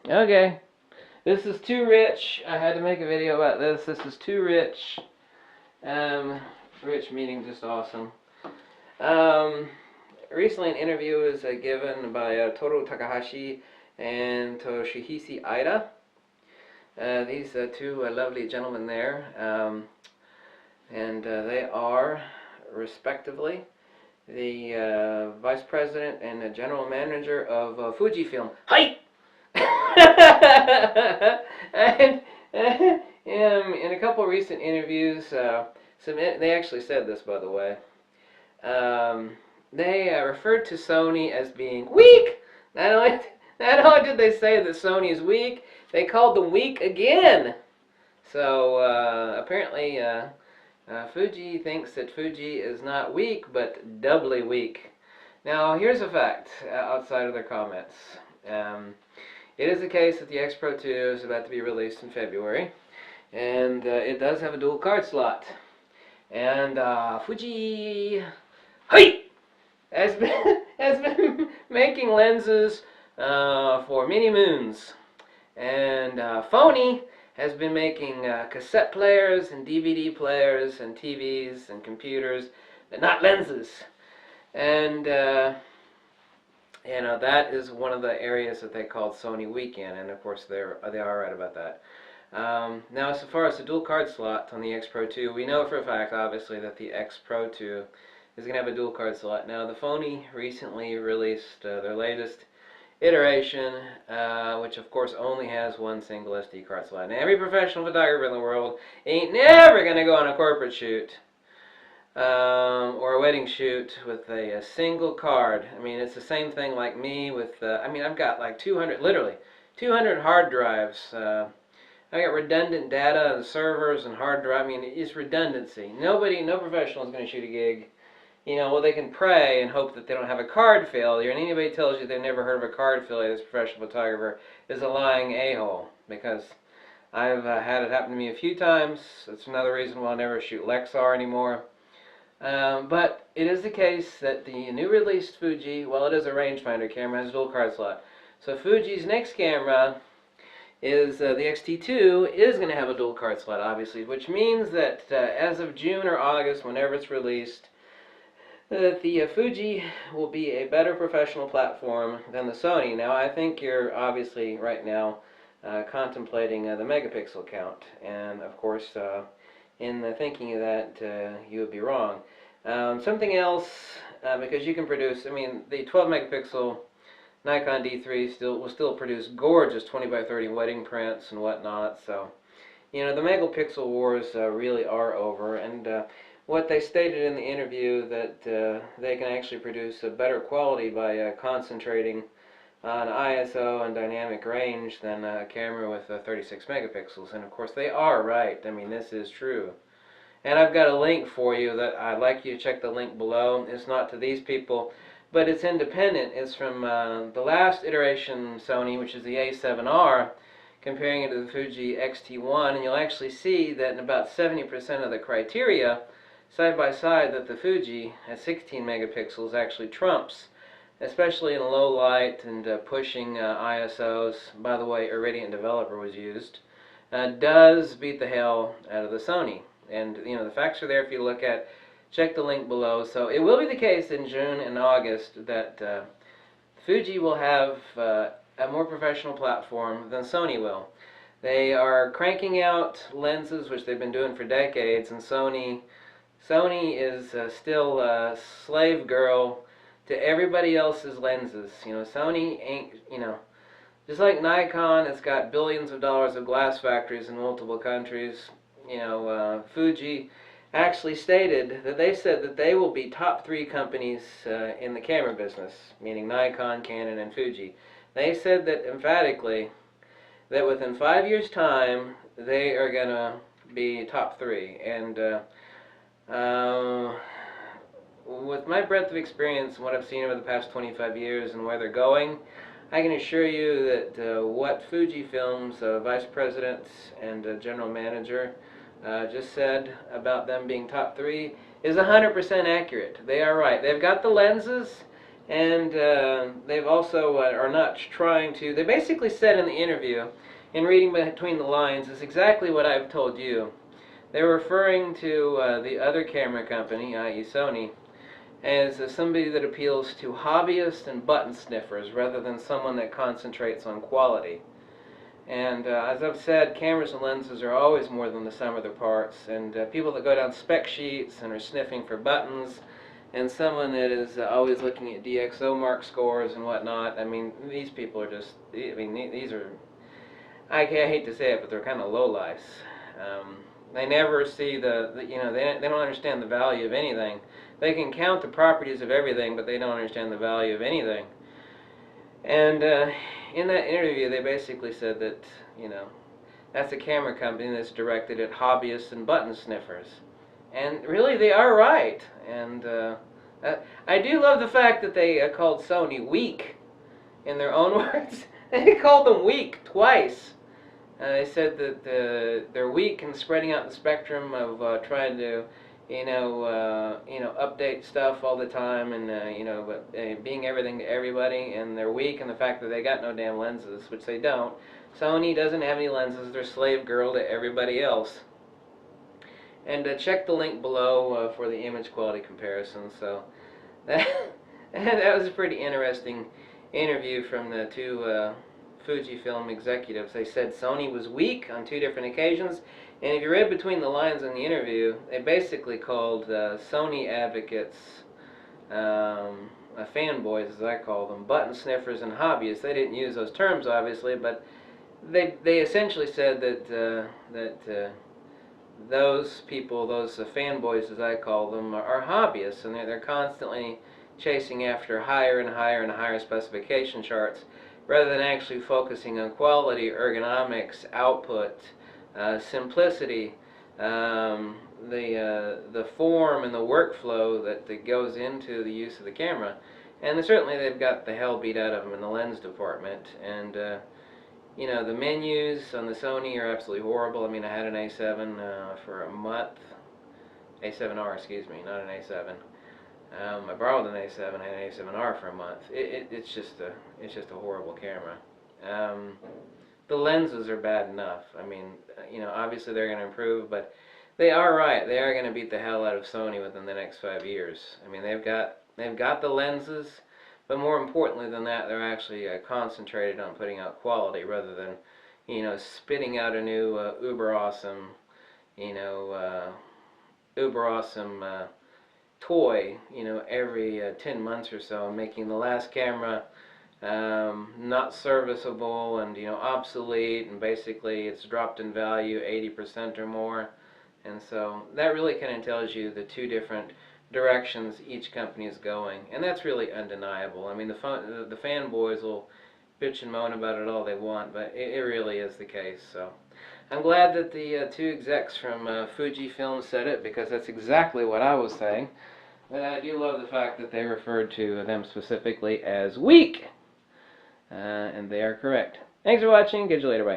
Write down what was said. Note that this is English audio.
Okay. This is too rich. I had to make a video about this. This is too rich. Rich meaning just awesome. Um, Recently, an interview was given by Toru Takahashi and Toshihisa Ida. These two lovely gentlemen there, and they are, respectively, the vice president and general manager of Fujifilm. Hi! and, in a couple of recent interviews, they actually said this, by the way. They referred to Sony as being weak. Not only did they say that Sony is weak, they called them weak again. So apparently, Fuji thinks that Fuji is not weak, but doubly weak. Now, here's a fact outside of their comments. It is the case that the X Pro 2 is about to be released in February, and it does have a dual card slot. And Fuji, hey, has been making lenses for many moons, and Sony has been making cassette players and DVD players and TVs and computers, but not lenses. And that is one of the areas that they called Sony weak in, and of course they are right about that. Now, as far as the dual card slot on the X Pro 2, we know for a fact, obviously, that the X Pro 2 is going to have a dual card slot. Now, the Sony recently released their latest iteration, which of course only has one single SD card slot. And every professional photographer in the world ain't never going to go on a corporate shoot or a wedding shoot with a single card. I mean, it's the same thing like me with, I've got like 200 hard drives. I got redundant data and servers and hard drive. I mean, it's redundancy. No professional is going to shoot a gig. They can pray and hope that they don't have a card failure, and anybody tells you they've never heard of a card failure, this professional photographer is a lying a-hole, because I've had it happen to me a few times. That's another reason why I'll never shoot Lexar anymore. But it is the case that the new released Fuji, well, it is a rangefinder camera, has a dual card slot. So Fuji's next camera is the X-T2 is going to have a dual card slot, obviously, which means that as of June or August, whenever it's released, that the Fuji will be a better professional platform than the Sony. Now, I think you're obviously right now contemplating the megapixel count, and of course, in the thinking of that, you would be wrong. Something else, because you can produce, the 12 megapixel Nikon D3 will still produce gorgeous 20 by 30 wedding prints and whatnot. So, the megapixel wars really are over, and what they stated in the interview that they can actually produce a better quality by concentrating on ISO and dynamic range than a camera with 36 megapixels. And of course they are right. This is true. And I've got a link for you that I'd like you to check the link below. It's not to these people, but it's independent. It's from the last iteration Sony, which is the A7R, comparing it to the Fuji X-T1, and you'll actually see that in about 70% of the criteria, side by side, that the Fuji at 16 megapixels actually trumps, especially in low light and pushing ISOs. By the way, Iridium Developer was used. Does beat the hell out of the Sony. And the facts are there if you look at. Check the link below. So it will be the case in June and August that Fuji will have a more professional platform than Sony will. They are cranking out lenses, which they've been doing for decades, and Sony is still a slave girl to everybody else's lenses. Sony ain't, just like Nikon, it's got billions of dollars of glass factories in multiple countries. Fuji actually stated that they said that they will be top 3 companies in the camera business, meaning Nikon, Canon, and Fuji. They said that emphatically that within 5 years' time they are going to be top 3. And with my breadth of experience and what I've seen over the past 25 years and where they're going, I can assure you that what Fujifilm's vice president and general manager just said about them being top 3 is 100% accurate. They are right. They've got the lenses, And they've also are not trying to. They basically said in the interview, in reading between the lines, is exactly what I've told you. They're referring to the other camera company, i.e. Sony, as somebody that appeals to hobbyists and button sniffers rather than someone that concentrates on quality. And as I've said, cameras and lenses are always more than the sum of their parts, and people that go down spec sheets and are sniffing for buttons, and someone that is always looking at DxO mark scores and whatnot, I mean, these people are just, I mean, these are, I hate to say it, but they're kind of lowlifes. They never see you know, they don't understand the value of anything. They can count the properties of everything, but they don't understand the value of anything. And in that interview, they basically said that, you know, that's a camera company that's directed at hobbyists and button sniffers. And really, they are right. And I do love the fact that they called Sony weak, in their own words. They called them weak twice. They said that they're weak in spreading out the spectrum of trying to, you know, update stuff all the time, and you know, being everything to everybody. And they're weak in the fact that they got no damn lenses, which they don't. Sony doesn't have any lenses. They're slave girl to everybody else. And check the link below for the image quality comparison. So that that was a pretty interesting interview from the two Fujifilm executives. They said Sony was weak on two different occasions, and if you read between the lines in the interview, they basically called Sony advocates fanboys, as I call them, button sniffers and hobbyists. They didn't use those terms, obviously, but they essentially said that those people, those fanboys, as I call them, are hobbyists, and they're constantly chasing after higher and higher and higher specification charts, rather than actually focusing on quality, ergonomics, output, simplicity, the form and the workflow that goes into the use of the camera. And certainly they've got the hell beat out of them in the lens department. And you know, the menus on the Sony are absolutely horrible. I mean, I had an A7 for a month. A7R, excuse me, not an A7. I borrowed an A7, I had an A7R for a month. It's just a horrible camera. The lenses are bad enough. I mean, you know, obviously they're going to improve, but they are right. They are going to beat the hell out of Sony within the next 5 years. I mean, they've got the lenses, but more importantly than that, they're actually concentrated on putting out quality rather than, you know, spitting out a new uber awesome, you know, uber awesome toy, you know, every 10 months or so, making the last camera not serviceable and, you know, obsolete, and basically it's dropped in value 80% or more. And so that really kind of tells you the two different directions each company is going, and that's really undeniable. I mean, the fanboys will bitch and moan about it all they want, but it really is the case. So I'm glad that the two execs from Fujifilm said it, because that's exactly what I was saying. But I do love the fact that they referred to them specifically as weak, and they are correct. Thanks for watching. Catch you later. Bye.